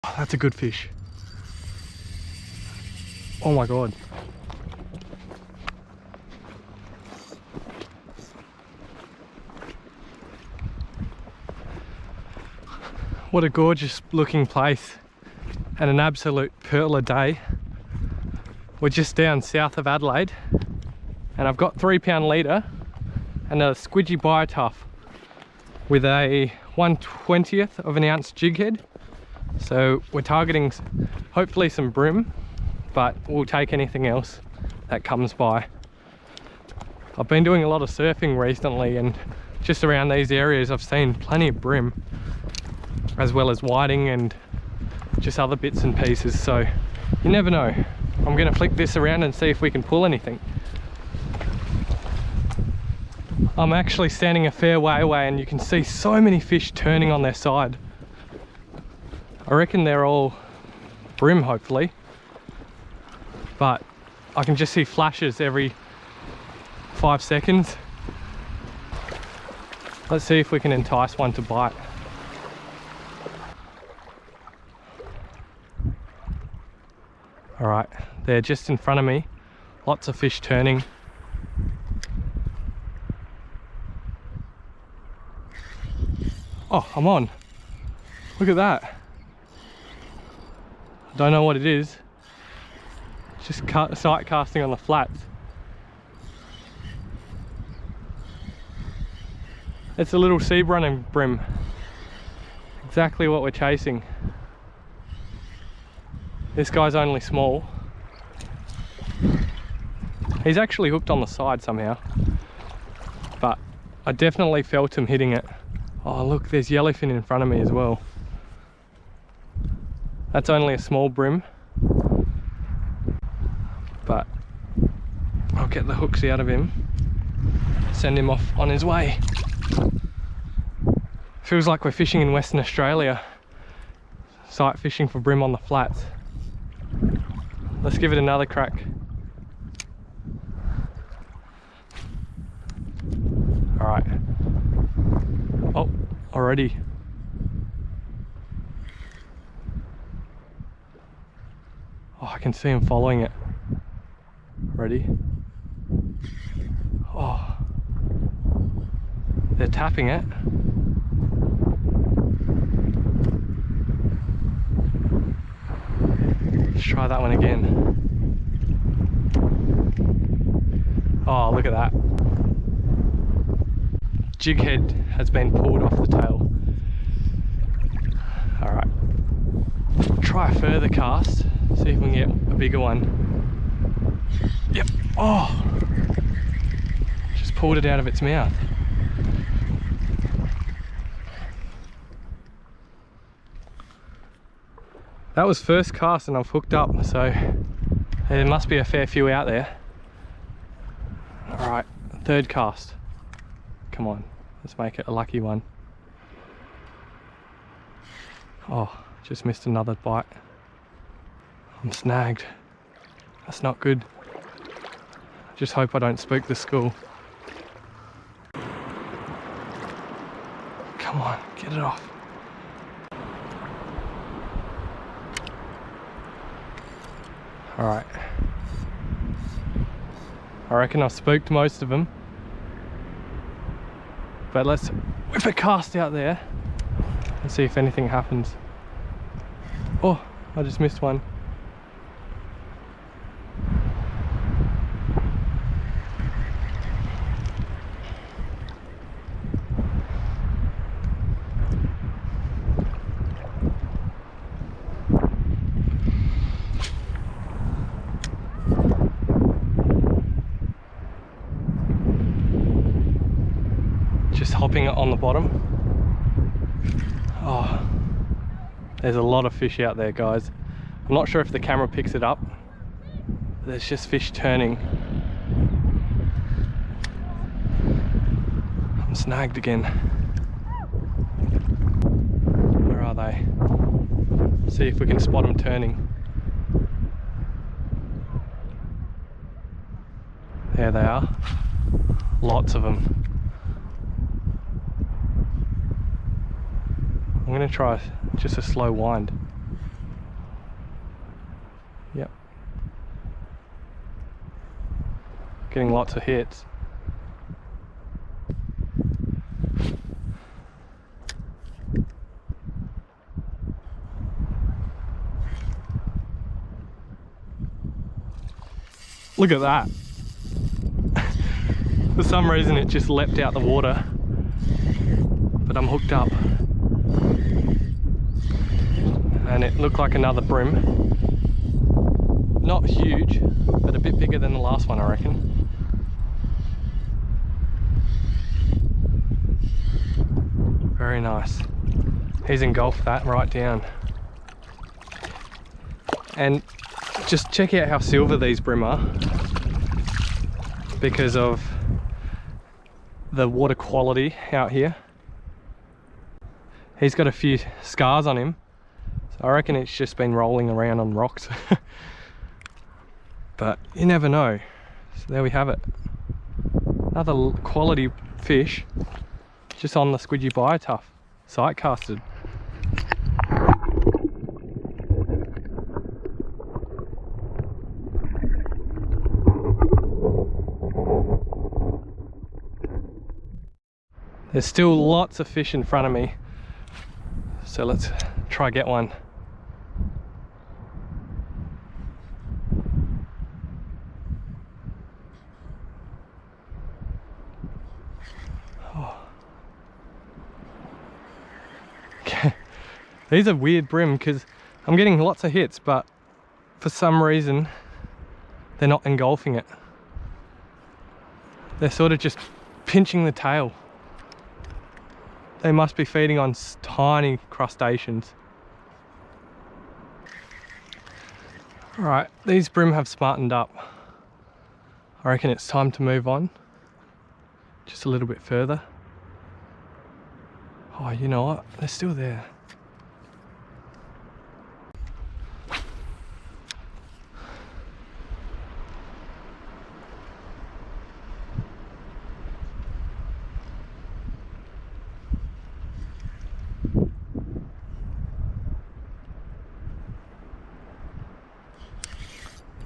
Oh, that's a good fish. Oh my god. What a gorgeous looking place and an absolute pearl a day. We're just down south of Adelaide and I've got 3-pound leader and a Squidgy Bio-tough with a 1/20th of an ounce jighead. So we're targeting hopefully some bream, but we'll take anything else that comes by. I've been doing a lot of surfing recently and just around these areas I've seen plenty of bream, as well as whiting and just other bits and pieces, so you never know. I'm going to flick this around and see if we can pull anything. I'm actually standing a fair way away and you can see so many fish turning on their side. I reckon they're all bream hopefully, but I can just see flashes every 5 seconds. Let's see if we can entice one to bite. Alright, they're just in front of me. Lots of fish turning. Oh, I'm on. Look at that. I don't know what it is. It's just sight casting on the flats. It's a little sea running bream. Exactly what we're chasing. This guy's only small. He's actually hooked on the side somehow, but I definitely felt him hitting it. Oh look, there's yellowfin in front of me as well. That's only a small bream, but I'll get the hooks out of him, send him off on his way. Feels like we're fishing in Western Australia, sight fishing for bream on the flats. Let's give it another crack. Alright. Oh, already. Oh, I can see him following it. Ready? Oh. They're tapping it. Let's try that one again. Oh, look at that. Jighead has been pulled off the tail. Alright. Try a further cast, see if we can get a bigger one. Yep. Oh! Just pulled it out of its mouth. That was first cast and I've hooked up, so there must be a fair few out there. Alright, third cast. Come on, let's make it a lucky one. Oh, just missed another bite. I'm snagged. That's not good. Just hope I don't spook the school. Come on, get it off. Alright. I reckon I've spooked most of them. But let's whip a cast out there and see if anything happens. Oh, I just missed one. Just hopping it on the bottom. Oh, there's a lot of fish out there, guys. I'm not sure if the camera picks it up. There's just fish turning. I'm snagged again. Where are they? See if we can spot them turning. There they are. Lots of them. I'm going to try just a slow wind. Yep. Getting lots of hits. Look at that. For some reason it just leapt out the water, but I'm hooked up. And it looked like another bream. Not huge, but a bit bigger than the last one, I reckon. Very nice. He's engulfed that right down. And just check out how silver these bream are because of the water quality out here. He's got a few scars on him, so I reckon it's just been rolling around on rocks. But you never know. So there we have it. Another quality fish just on the Squidgy Bio-tough, sight casted. There's still lots of fish in front of me, so let's try get one. Oh. These are weird bream because I'm getting lots of hits, but for some reason they're not engulfing it. They're sort of just pinching the tail. They must be feeding on tiny crustaceans. Alright, these bream have smartened up. I reckon it's time to move on. Just a little bit further. Oh, you know what? They're still there.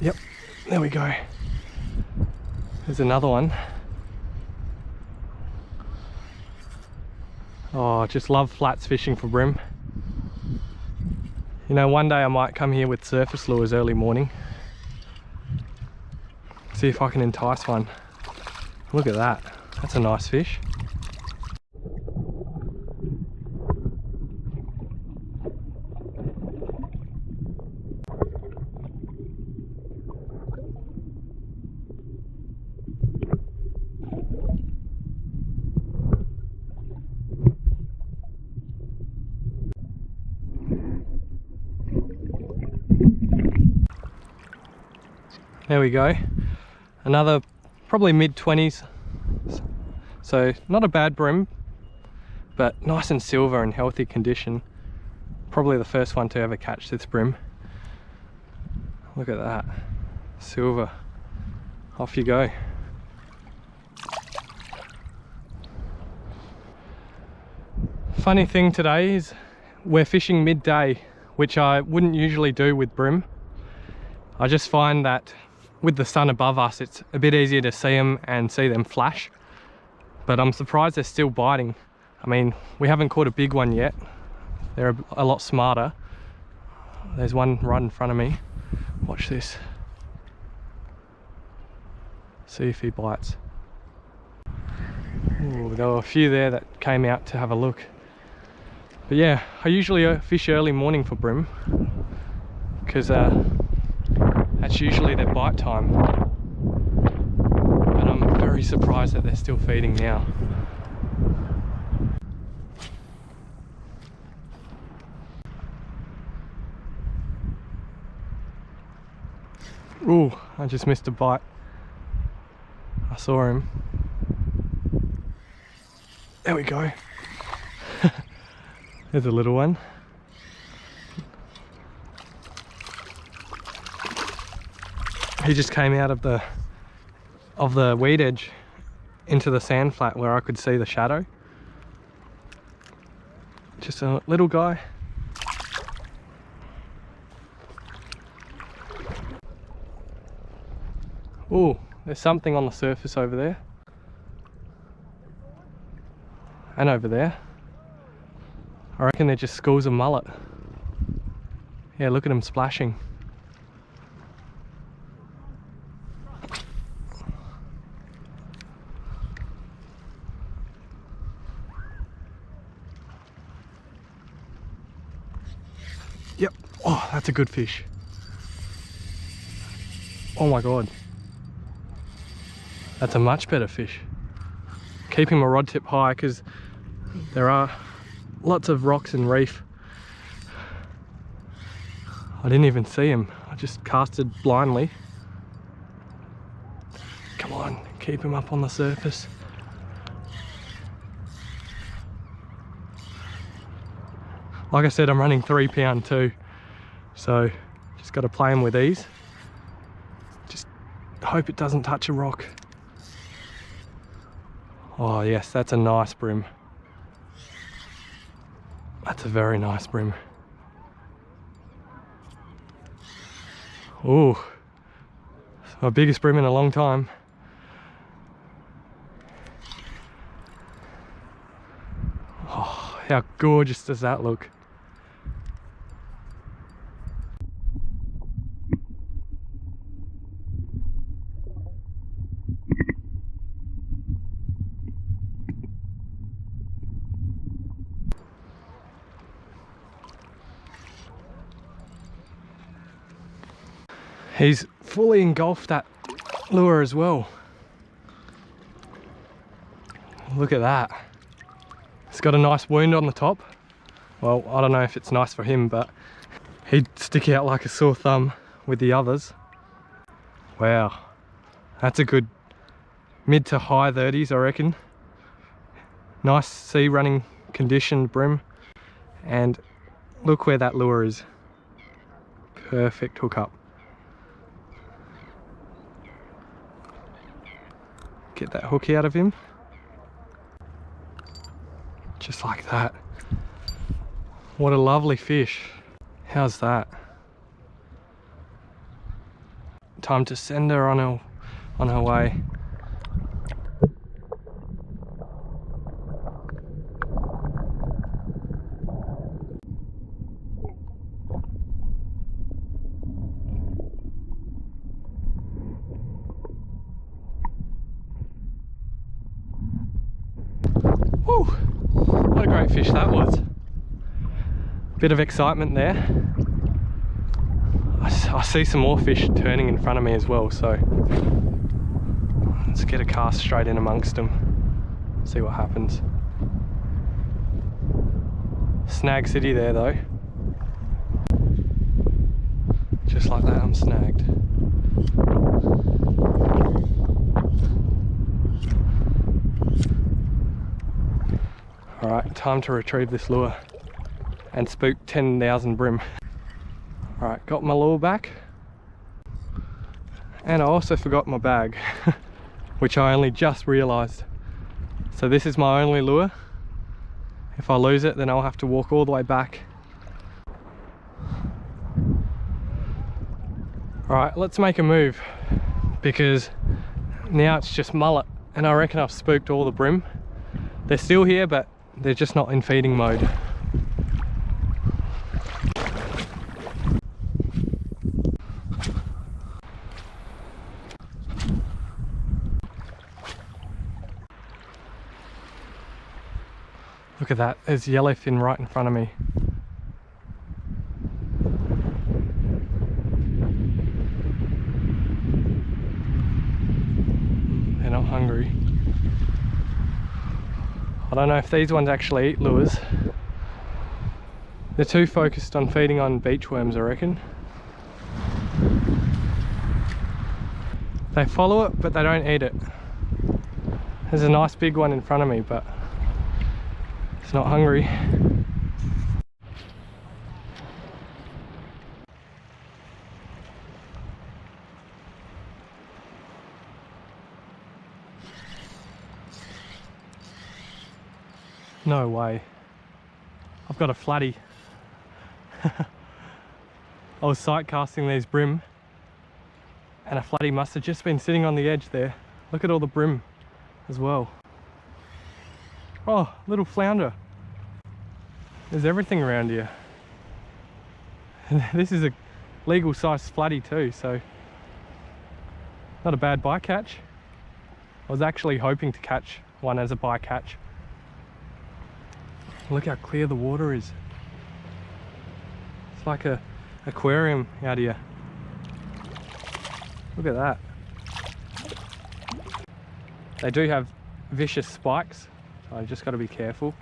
Yep, there we go. There's another one. Oh, I just love flats fishing for bream. You know, one day I might come here with surface lures early morning. See if I can entice one. Look at that. That's a nice fish. There we go. Another probably mid-20s. So not a bad bream, but nice and silver and healthy condition. Probably the first one to ever catch this bream. Look at that. Silver. Off you go. Funny thing today is we're fishing midday, which I wouldn't usually do with bream. I just find that with the sun above us, it's a bit easier to see them and see them flash. But I'm surprised they're still biting. I mean, we haven't caught a big one yet. They're a lot smarter. There's one right in front of me. Watch this. See if he bites. Ooh, there were a few there that came out to have a look. But yeah, I usually fish early morning for bream because that's usually their bite time. But I'm very surprised that they're still feeding now. Ooh, I just missed a bite. I saw him. There we go. There's a little one. He just came out of the weed edge into the sand flat where I could see the shadow. Just a little guy. Oh, there's something on the surface over there. And over there. I reckon they're just schools of mullet. Yeah, look at them splashing. Yep. Oh, that's a good fish. Oh my god. That's a much better fish. Keeping my rod tip high because there are lots of rocks and reef. I didn't even see him. I just casted blindly. Come on, keep him up on the surface. Like I said, I'm running 3 pound too, so just got to play him with ease. Just hope it doesn't touch a rock. Oh yes, that's a nice bream. That's a very nice bream. Ooh, my biggest bream in a long time. Oh, how gorgeous does that look? He's fully engulfed that lure as well. Look at that. It's got a nice wound on the top. Well, I don't know if it's nice for him, but he'd stick out like a sore thumb with the others. Wow, that's a good mid to high 30s, I reckon. Nice sea running condition bream. And look where that lure is. Perfect hookup. Get that hook out of him. Just like that. What a lovely fish. How's that? Time to send her on her way. Woo! What a great fish that was. Bit of excitement there. I see some more fish turning in front of me as well, so let's get a cast straight in amongst them. See what happens. Snag city there though. Just like that, I'm snagged. Alright, time to retrieve this lure and spook 10,000 bream. Alright, got my lure back. And I also forgot my bag, which I only just realised. So this is my only lure. If I lose it, then I'll have to walk all the way back. Alright, let's make a move, because now it's just mullet, and I reckon I've spooked all the bream. They're still here, but they're just not in feeding mode. Look at that, there's yellowfin right in front of me. They're not hungry. I don't know if these ones actually eat lures. They're too focused on feeding on beachworms, I reckon. They follow it, but they don't eat it. There's a nice big one in front of me, but it's not hungry. No way. I've got a flatty. I was sight casting these bream And a flatty must have just been sitting on the edge there. Look at all the bream as well. Oh, little flounder. There's everything around here. This is a legal size flatty too, so not a bad bycatch. I was actually hoping to catch one as a bycatch. Look how clear the water is. It's like a aquarium out here. Look at that. They do have vicious spikes, so I just got to be careful.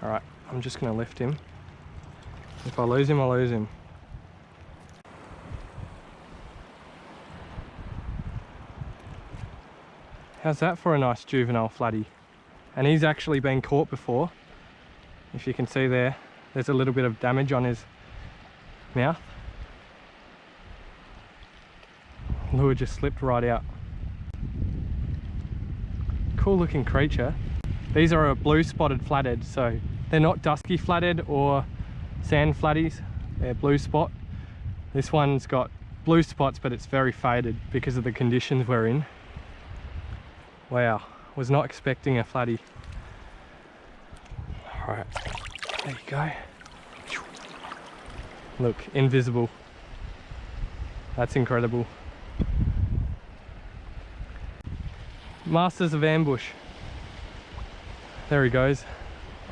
Alright, I'm just going to lift him. If I lose him, I lose him. How's that for a nice juvenile flatty? And he's actually been caught before. If you can see there, there's a little bit of damage on his mouth. Lure just slipped right out. Cool looking creature. These are a blue spotted flathead, so they're not dusky flathead or sand flatties, they're blue spot. This one's got blue spots, but it's very faded because of the conditions we're in. Wow, was not expecting a flatty. All right, there you go. Look, invisible. That's incredible. Masters of ambush. There he goes.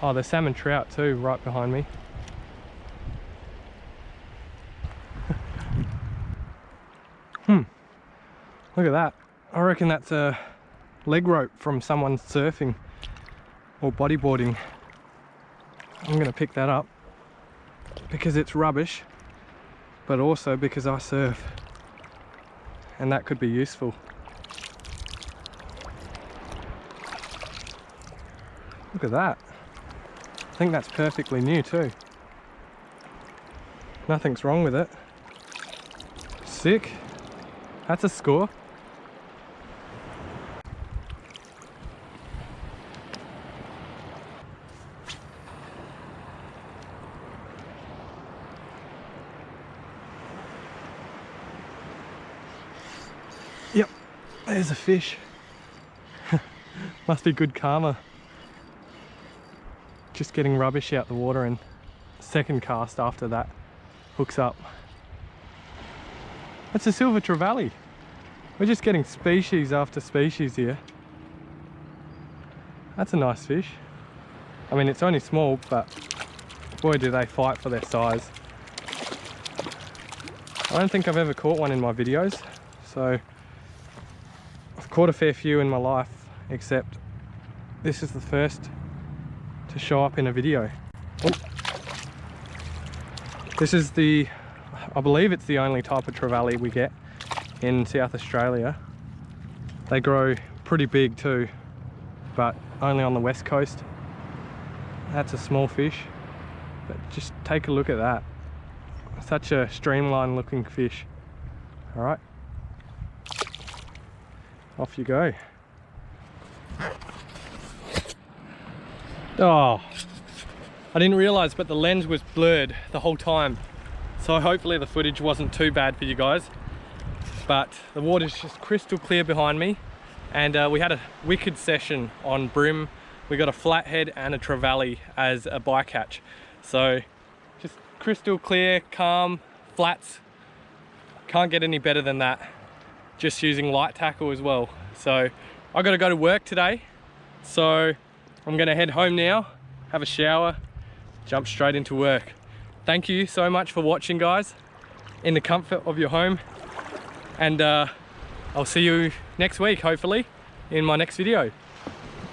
Oh, there's salmon trout too, right behind me. Look at that. I reckon that's a leg rope from someone surfing or bodyboarding. I'm gonna pick that up because it's rubbish, but also because I surf and that could be useful. Look at that. I think that's perfectly new too. Nothing's wrong with it. Sick. That's a score. Yep, there's a fish. Must be good karma. Just getting rubbish out the water, and second cast after that hooks up. That's a silver trevally. We're just getting species after species here. That's a nice fish. I mean, it's only small, but boy do they fight for their size. I don't think I've ever caught one in my videos, so I've caught a fair few in my life, except this is the first to show up in a video. Oh. This is the, I believe it's the only type of trevally we get in South Australia. They grow pretty big too, but only on the west coast. That's a small fish, but just take a look at that. Such a streamlined looking fish. All right, off you go. Oh, I didn't realize, but the lens was blurred the whole time, so hopefully the footage wasn't too bad for you guys. But the water's just crystal clear behind me, and we had a wicked session on bream. We got a flathead and a trevally as a bycatch, so just crystal clear, calm flats. Can't get any better than that, just using light tackle as well. So I gotta go to work today, so I'm gonna head home now, have a shower, jump straight into work. Thank you so much for watching, guys, in the comfort of your home, and I'll see you next week, hopefully, in my next video.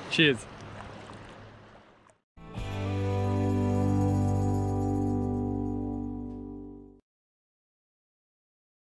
Cheers.